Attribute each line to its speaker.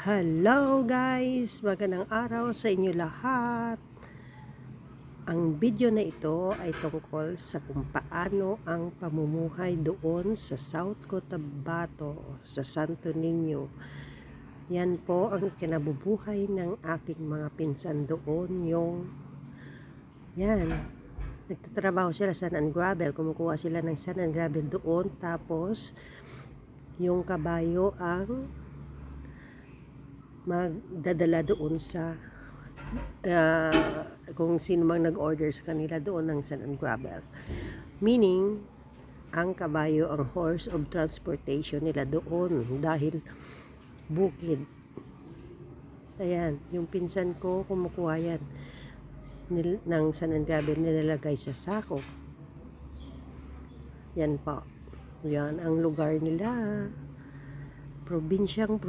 Speaker 1: Hello guys! Magandang araw sa inyo lahat. Ang video na ito ay tungkol sa kung paano ang pamumuhay doon sa South Cotabato, sa Santo Niño. Yan po ang kinabubuhay ng aking mga pinsan doon. Nagtatrabaho sila sa sand and gravel. Kumukuha sila ng sand and gravel doon. Tapos, yung kabayo ang magdadala doon sa kung sino mang nag-order sa kanila doon ng sand and gravel. Meaning, ang kabayo ang horse of transportation nila doon dahil bukid. Ayan, yung pinsan ko kumukuha yan ng sand and gravel, nilalagay sa sako. Yan po. Yan ang lugar nila. Probinsyang